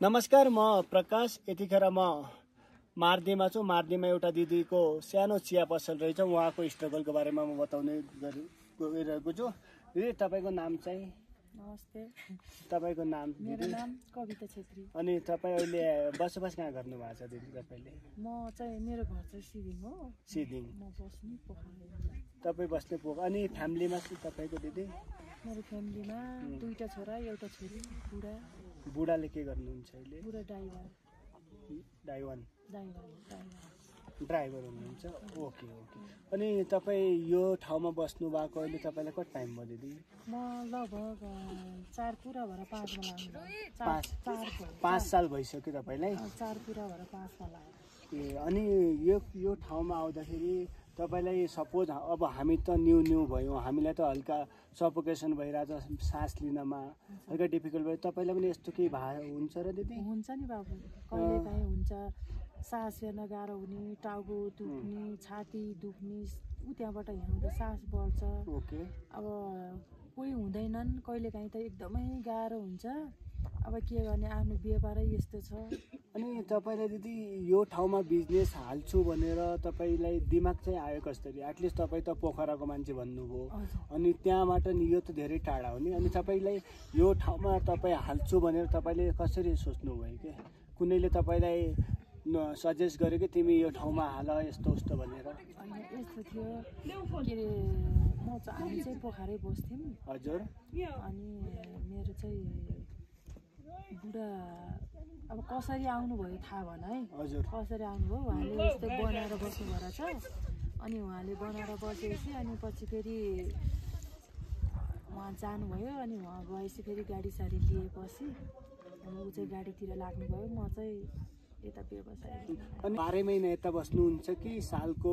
नमस्कार, म प्रकाश। यतिखेर म मार्दीमा छु। मार्दीमा एउटा दिदीको सानो चिया पसल रहेछ। उहाँको स्ट्रगलको बारेमा म बताउने गइरहेको छु। दिदी, तपाईँको नाम चाहिँ? नमस्ते। तपाईँको नाम? मेरो नाम कविता छेत्री। अनि तपाईँ अहिले बसोबास कहाँ गर्नु भएको छ दिदी तपाईँले? म चाहिँ मेरो घर चाहिँ सिदिङ हो। सिदिङ। म बस्ने पोखरा। तपाईँ बस्ने पोखरा। अनि फ्यामिलीमा चाहिँ तपाईँको दिदी? मेरो फ्यामिलीमा दुईटा छोरा एउटा छोरी। बुढा। बुढाले के गर्नुहुन्छ अहिले? बुढा ड्राइभर। ड्राइभर हुनुहुन्छ। Okay okay. अनि तपाईँ यो ठाउँमा बस्नु भएको अहिले तपाईँलाई कति टाइम भयो दिदी? म लगभग 4 पुरा भएर 5 मा लाग्यो। 5 साल भइसक्यो तपाईँलाई? 4 पुरा भएर 5 मा लाग्यो। ए, अनि यो ठाउँमा आउँदाखेरि तपाईँलाई सपोज अब हामी त न्यू भयौँ, हामीलाई त हल्का सफोकेसन भइरहेछ, सास लिनमा हल्का डिफिकल्ट भयो। तपाईँलाई पनि यस्तो केही हुन्छ र दिदी? हुन्छ नि बाबु, कहिले काहीँ हुन्छ। सास फेर्न गाह्रो हुने, टाउको दुख्ने, छाती दुख्ने, त्यहाँबाट हिँड्दा सास बढ्छ। ओके। अब कोही हुँदैनन्, कहिले काहीँ त एकदमै गाह्रो हुन्छ। अब के गर्ने, आफ्नो व्यापारै यस्तो छ। अनि तपाईँले दिदी यो ठाउँमा बिजनेस हाल्छु भनेर तपाईँलाई दिमाग चाहिँ आयो कसरी? एटलिस्ट तपाईँ त पोखराको मान्छे भन्नुभयो, अनि त्यहाँबाट नि यो त धेरै टाढा हो नि। अनि तपाईँलाई यो ठाउँमा तपाईँ हाल्छु भनेर तपाईँले कसरी सोच्नुभयो कि? कुनैले तपाईँलाई सजेस्ट गर्यो कि तिमी यो ठाउँमा हाल यस्तो उस्तो भनेर? यस्तो थियो के अरे, हामी चाहिँ पोखरै बस्थ्यौँ। हजुर। अनि मेरो चाहिँ बुढा अब कसरी आउनुभयो थाहा भएन है। हजुर। कसरी आउनुभयो, उहाँले यस्तै बनाएर बस्नु भएर छ। अनि उहाँले बनाएर बसेपछि अनि पछि फेरि उहाँ जानुभयो। अनि उहाँ गएपछि फेरि गाडी साडी लिएपछि अनि ऊ चाहिँ गाडीतिर लाग्नुभयो। म चाहिँ यता व्यवसाय। अनि 12 महिना यता बस्नुहुन्छ कि सालको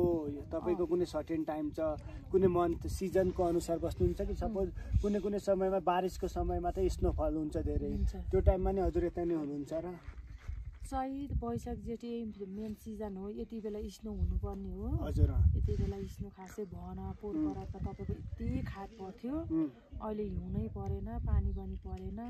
तपाईँको कुनै सर्टेन टाइम छ, कुनै मन्थ सिजनको अनुसार बस्नुहुन्छ कि? सपोज कुनै समयमा बारिसको समयमा त स्नोफल हुन्छ धेरै, त्यो टाइममा नि हजुर यता नै हुनुहुन्छ र? चैत वैशाख जेठ मेन सिजन हो, यति बेला स्नो हुनुपर्ने हो। हजुर। यति बेला स्नो खासै भएन। पोहोर त तपाईँको यति खाट पर्थ्यो, अहिले हिउँनै परेन, पानी पनि परेन।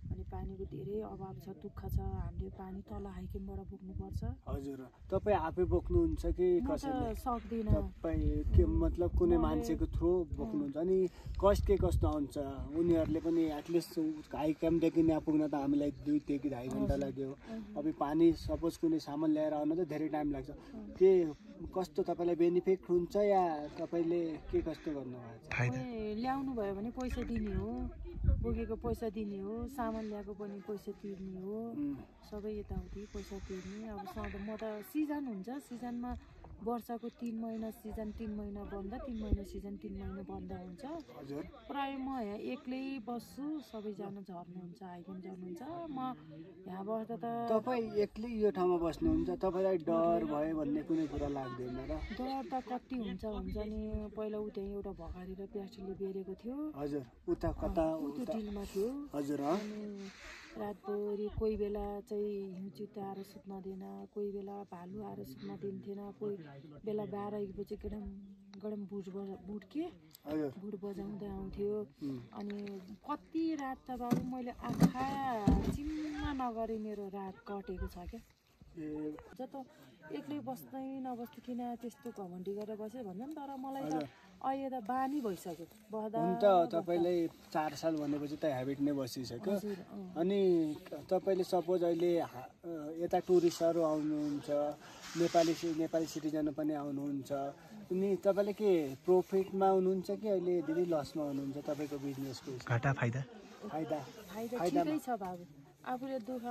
अनि पानीको धेरै अभाव छ, दुःख छ। हामीले पानी तल हाइकिङबाट बोक्नुपर्छ। हजुर। तपाईँ आफै बोक्नुहुन्छ कि कसैले? सक्दिनँ। तपाईँ के मतलब कुनै मान्छेको थ्रु बोक्नुहुन्छ? अनि कस्ट के कस्तो आउँछ? उनीहरूले पनि एटलिस्ट हाइकमदेखि यहाँ पुग्न त हामीलाई 2 देखि 2.5 घन्टा लाग्यो। अब पानी सपोज कुनै सामान ल्याएर आउन त धेरै टाइम लाग्छ। के कस्तो तपाईँलाई बेनिफिट हुन्छ या तपाईँले के कस्तो गर्नुभएको छ? ल्याउनु भयो भने पैसा दिने हो, बोकेको पैसा दिने हो, सामान ल्याएको पनि पैसा तिर्ने हो, सबै यताउति पैसा तिर्ने। अब सधैँ म त सिजन हुन्छ, सिजनमा वर्षको 3 महिना सिजन, 3 महिना बन्द, 3 महिना सिजन, 3 महिना बन्द हुन्छ। हजुर। प्राय म यहाँ एक्लै बस्छु, सबैजना झर्नुहुन्छ, हाइकिङ गर्नुहुन्छ। म यहाँ बस्दा त तपाईँ एक्लै यो ठाउँमा बस्नुहुन्छ, तपाईँलाई डर भयो भन्ने कुनै कुरा लाग्दैन र? डर त कति हुन्छ नि। पहिला उ त्यहाँ एउटा भगारी र प्यास्टीले बेरेको थियो। हजुर। उता कता? त्यो डिलमा थियो। हजुर। अनि रातभरि कोही बेला चाहिँ हिउँचित्ते आएर सुत्न दिएन, कोही बेला भालु आएर सुत्न दिन्थेन, कोही बेला 12 बजे गडम बुट बजाउँदै आउँथ्यो। अनि कति रात त बाबु मैले आँखा चिम्मा नगरी मेरो रात कटेको छ क्या। जत एक्लै बस्दै नबस्दै किन त्यस्तो घमण्डी गरेर बस्यो भन्छ नि। तर मलाई त अहिले त बानी भइसक्यो बस्दा। हुन त तपाईँलाई 4 साल भनेपछि त ह्याबिट नै बसिसक्यो। अनि तपाईँले सपोज अहिले यता टुरिस्टहरू आउनुहुन्छ, नेपाली सिटिजन पनि आउनुहुन्छ, अनि तपाईँले के प्रफिटमा हुनुहुन्छ कि अहिले दिदी लसमा हुनुहुन्छ? तपाईँको बिजनेसको घाटा फाइदा ठिकै छ बाबु। आफूले दुःख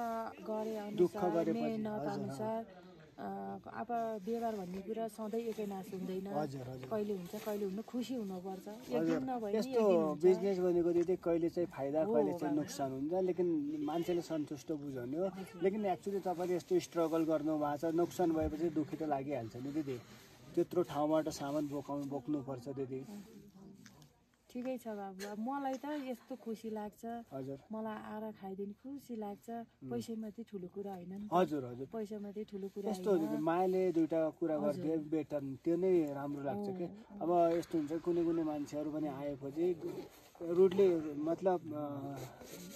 गरे अनुसार, मेहनत अनुसार। अब व्यवहार भन्ने कुरा सधैँ एकै नास हुँदैन। कहिले हुन्छ कहिले हुन्न, खुसी हुनुपर्छ। एक दिन नभए यस्तो बिजनेस भनेको दिदी कहिले चाहिँ फाइदा कहिले चाहिँ नोक्सान हुन्छ, लेकिन मान्छेले सन्तुष्ट बुझाउने हो। लेकिन एक्चुअली तपाईँले यस्तो स्ट्रगल गर्नु भएको छ, नोक्सान भएपछि दुःखी त लागिहाल्छ नि दिदी। त्यत्रो ठाउँबाट सामान बोक्नुपर्छ दिदी। ठिकै छ बाबु। अब मलाई त यस्तो खुसी लाग्छ, हजुर मलाई आएर खाइदिनु खुसी लाग्छ। पैसा मात्रै ठुलो कुरा होइन नि त। हजुर हजुर पैसा मात्रै ठुलो कुरा यस्तो हो कि मायाले दुइटा कुरा गरिदियो बेटर त्यो नै राम्रो लाग्छ कि। अब यस्तो हुन्छ कुनै कुनै मान्छेहरू पनि आएपछि रुडले मतलब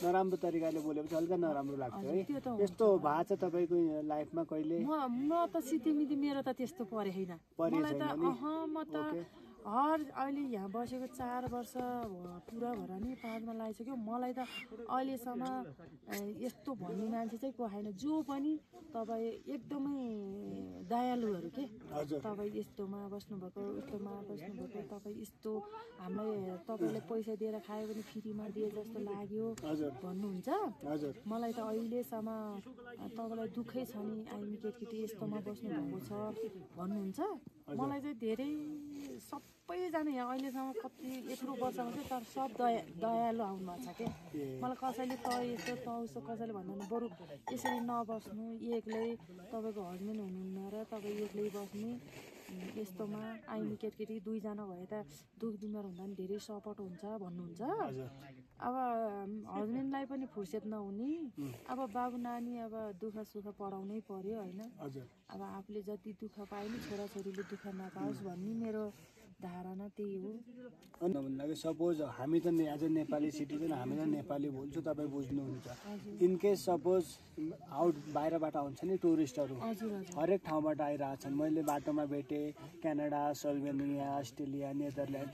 नराम्रो तरिकाले बोलेपछि हल्का नराम्रो लाग्छ है। यस्तो भएको छ तपाईँको लाइफमा कहिले? म त सितिमिति मेरो त त्यस्तो परे होइन। मलाई त म त अहिले यहाँ बसेको 4 वर्ष पुरा भएर नि 5मा लागिसक्यो। मलाई त अहिलेसम्म यस्तो भन्ने मान्छे चाहिँ को छैन। जो पनि तपाईँ एकदमै दयालुहरू के। तपाईँ यस्तोमा बस्नुभएको, उस्तोमा बस्नुभएको, तपाईँ यस्तो हामीलाई तपाईँलाई पैसा दिएर खायो भने फ्रीमा दिए जस्तो लाग्यो भन्नुहुन्छ। मलाई त अहिलेसम्म तपाईँलाई दुःखै छ नि आइमी केटी यस्तोमा बस्नुभएको छ भन्नुहुन्छ। मलाई चाहिँ धेरै सबैजना यहाँ अहिलेसम्म कति यत्रो वर्षमा चाहिँ तर सब दयालु आउनुभएको छ क्या। मलाई कसैले त यस्तो त उस्तो कसैले भन्दैन, बरु यसरी नबस्नु एक्लै, तपाईँको हस्बेन्ड हुनुहुन्न र तपाईँ एक्लै बस्ने यस्तोमा आइमी केटी 2जना भए त दुःख बिमार हुँदा पनि धेरै सपोर्ट हुन्छ भन्नुहुन्छ। अब हस्बेन्डलाई पनि फुर्सद नहुने, अब बाबु नानी अब दुःख सुख पढाउनै पर्यो होइन। अब आफूले जति दुःख पाए नि छोराछोरीले दुःख नपाओस् भन्ने मेरो धारणा त्यही हो। भन्दाखेरि सपोज हामी त एज अ नेपाली सिटिजन हामी त नेपाली बोल्छौँ, तपाईँ बुझ्नुहुन्छ। इनकेस सपोज आउट बाहिरबाट आउँछ नि टुरिस्टहरू, हरेक ठाउँबाट आइरहेछन्। मैले बाटोमा भेटेँ क्यानाडा, स्लोभेनिया, अस्ट्रेलिया, नेदरल्यान्ड।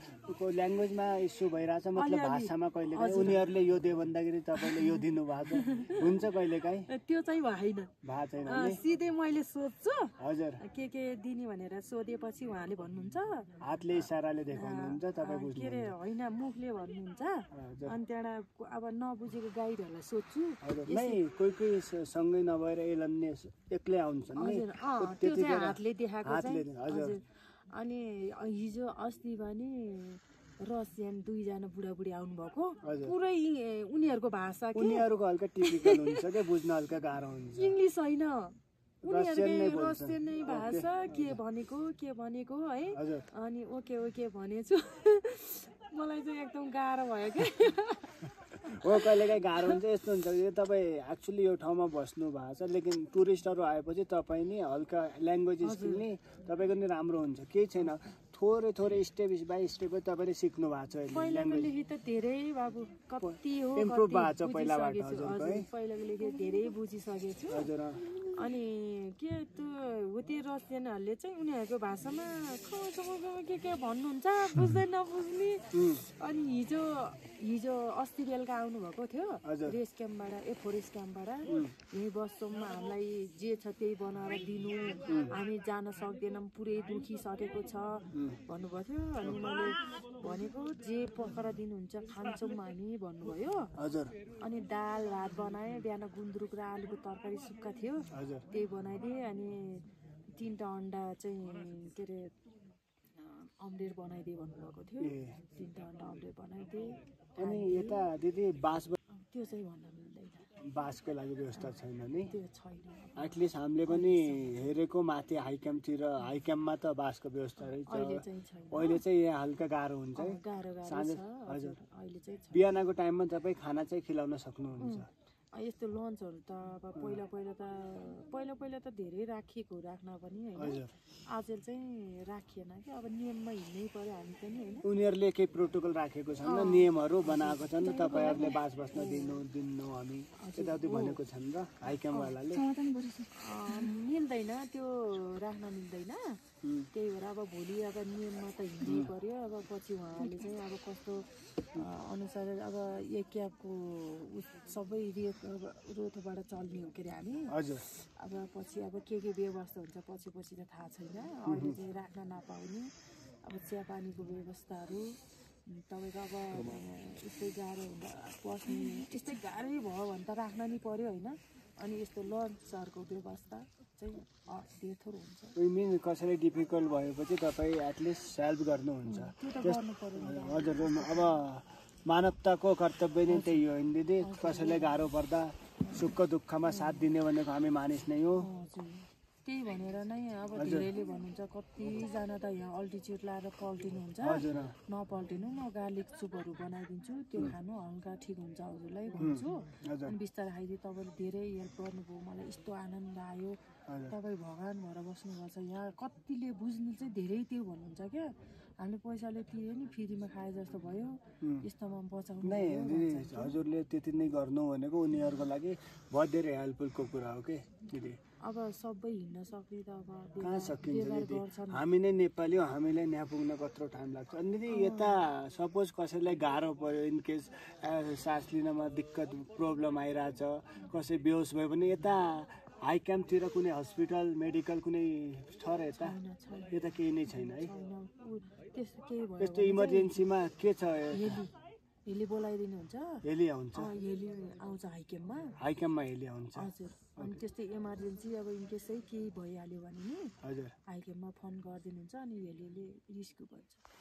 ल्याङ्ग्वेजमा इस्यु भइरहेछ, मतलब भाषामा कहिलेकाहीँ उनीहरूले यो दियो भन्दाखेरि तपाईँले यो दिनुभएको हुन्छ कहिलेकाहीँ? त्यो चाहिँ भएन, भएको छैन। सिधै मैले सोध्छु हजुर के दिने भनेर सोधेपछि उहाँले भन्नुहुन्छ, हातले इसाराले देखाउनुहुन्छ, तपाईँ बुझ्नु के अरे होइन मुखले भन्नुहुन्छ। अनि त्यहाँबाट अब नबुझेको गाइडहरूलाई सोध्छु। कोही कोही सँगै नभएर एलन्ने एक्लै आउँछन् नि, त्यो चाहिँ हातले देखाएको चाहिँ। अनि हिजो अस्ति भने रसियन 2जना बुढाबुढी आउनुभएको, पुरै उनीहरूको भाषा उनीहरूको हल्का टिपिकल हुन्छ क्या, बुझ्न हल्का गाह्रो हुन्छ। इङ्ग्लिस होइन, उनीहरूकै रसियनै भाषा के भनेको है। अनि ओके भनेछु। मलाई चाहिँ एकदम गाह्रो भयो क्या। हो कहिलेकाहीँ गाह्रो हुन्छ। यस्तो हुन्छ कि तपाईँ एक्चुअली यो ठाउँमा बस्नु भएको छ, लेकिन टुरिस्टहरू आएपछि तपाईँ नि हल्का ल्याङ्ग्वेज स्किल नि तपाईँको नि राम्रो हुन्छ। केही छैन, थोरै स्टेप बाई स्टेप तपाईँले सिक्नु भएको छ। पहिलाको त धेरै बाबु कति हो इम्प्रुभ भएको छ पहिलाबाट। पहिलाको लेखि धेरै बुझिसकेको छु। हजुर अनि के त्यो रसियनहरूले चाहिँ उनीहरूको भाषामा के भन्नुहुन्छ बुझ्दै नबुझ्ने। अनि हिजो अस्ति बेलुका आउनुभएको थियो रेस क्याम्पबाट, फरेस्ट क्याम्पबाट। यहीँ बस्छौँ, हामीलाई जे छ त्यही बनाएर दिनु, हामी जान सक्दैनौँ, पुरै दुखिसकेको छ भन्नुभएको थियो। अनि मैले भनेको जे पकाएर दिनुहुन्छ खान्छौँ हामी भन्नुभयो। अनि दाल भात बनाएँ, बिहान गुन्द्रुक र आलुको तरकारी सुक्खा थियो, त्यही बनाइदिएँ। अनि 3टा अन्डा चाहिँ के अरे अम्लेट बनाइदिएँ भन्नुभएको थियो, 3टा अन्डा अम्लेट बनाइदिएँ। अनि यता दिदी बास त्यो चाहिँ भन्न मिल्दैन, बासको लागि व्यवस्था छैन नि? त्यो छैन। एटलिस्ट हामीले पनि हेरेको माथि हाई क्याम्पमा त बासको व्यवस्था रहेछ। अहिले चाहिँ यहाँ हल्का गाह्रो हुन्छ है। हजुर बिहानको टाइममा तपाईँ खाना चाहिँ खिलाउन सक्नुहुन्छ। यस्तो लन्चहरू त अब पहिला त धेरै राख्न पनि होइन, आजकल चाहिँ राखिएन कि। अब नियममा हिँड्नै पर्यो हामी पनि होइन। उनीहरूले केही प्रोटोकल राखेको छन् र नियमहरू बनाएको छन्, तपाईँहरूले बास बस्न दिनु हामी यताउति भनेको छन् र हाई क्याम्पवालाले। मिल्दैन, त्यो राख्न मिल्दैन। त्यही भएर अब भोलि अब नियममा त हिँड्नै पर्यो। अब पछि उहाँहरूले चाहिँ अब कस्तो अनुसार अब यो क्याबको सबै रोथबाट चल्ने हो के अरे हामी। अब पछि अब के व्यवस्था हुन्छ पछि त थाहा छैन। अहिले चाहिँ राख्न नपाउने, अब चियापानीको व्यवस्थाहरू तपाईँको अब यस्तै गाह्रो हुँदा बस्ने, यस्तै गाह्रै भयो भने त राख्न नि पर्यो होइन। अनि यस्तो लन्चहरूको व्यवस्था चाहिँ धेर हुन्छ। कसैले डिफिकल्ट भएपछि तपाईँ एटलिस्ट हेल्प गर्नुहुन्छ। हजुर अब मानवताको कर्तव्य नै त्यही हो नि दिदी। कसैले गाह्रो पर्दा सुख दुःखमा साथ दिने भनेको हामी मानिस नै हो। त्यही भनेर नै अब धेरैले भन्नुहुन्छ कतिजना त यहाँ अल्टिच्युड लाएर पल्टिनुहुन्छ हजुर नपल्टिनु म गार्लिक सुपहरू बनाइदिन्छु त्यो खानु हल्का ठिक हुन्छ हजुरलाई भन्छु हजुर अनि बिस्तारै खाइदियो तपाईँले धेरै हेल्प गर्नुभयो मलाई यस्तो आनन्द आयो तपाईँ भगवान् भएर बस्नुभएको छ यहाँ कतिले बुझ्नु चाहिँ धेरै त्यो भन्नुहुन्छ क्या हामीले पैसाले तिर्यो नि फ्रीमा खाए जस्तो भयो यस्तोमा बचाउनु नै दिदी हजुरले त्यति नै गर्नु भनेको उनीहरूको लागि बहुत धेरै हेल्पफुलको कुरा हो के दिदी अब सबै हिँड्न सक्ने त अब कहाँ सकिन्छ व्यवहार दिदी गर्छन् हामी नै नेपाली हो हामीलाई यहाँ पुग्न कत्रो टाइम लाग्छ अनि दिदी यता सपोज कसैलाई गाह्रो पर्यो इनकेस सास लिनमा दिक्कत प्रब्लम आइरहेछ कसै बेहोस भयो भने यता हाई क्याम्पतिर कुनै हस्पिटल मेडिकल कुनै छ र यता यता केही नै छैन है त्यस्तो केही भयो यस्तो इमर्जेन्सीमा के छ हेली बोलाइदिनुहुन्छ हेली हुन्छ हेली आउँछ हाइकेममा हाई क्याम्पमा हेली हुन्छ हजुर अनि त्यस्तै इमर्जेन्सी अब इनकेस चाहिँ केही भइहाल्यो भने नि हजुर हाइकेममा फोन गरिदिनुहुन्छ अनि हेलीले रिस्क्यु गर्छ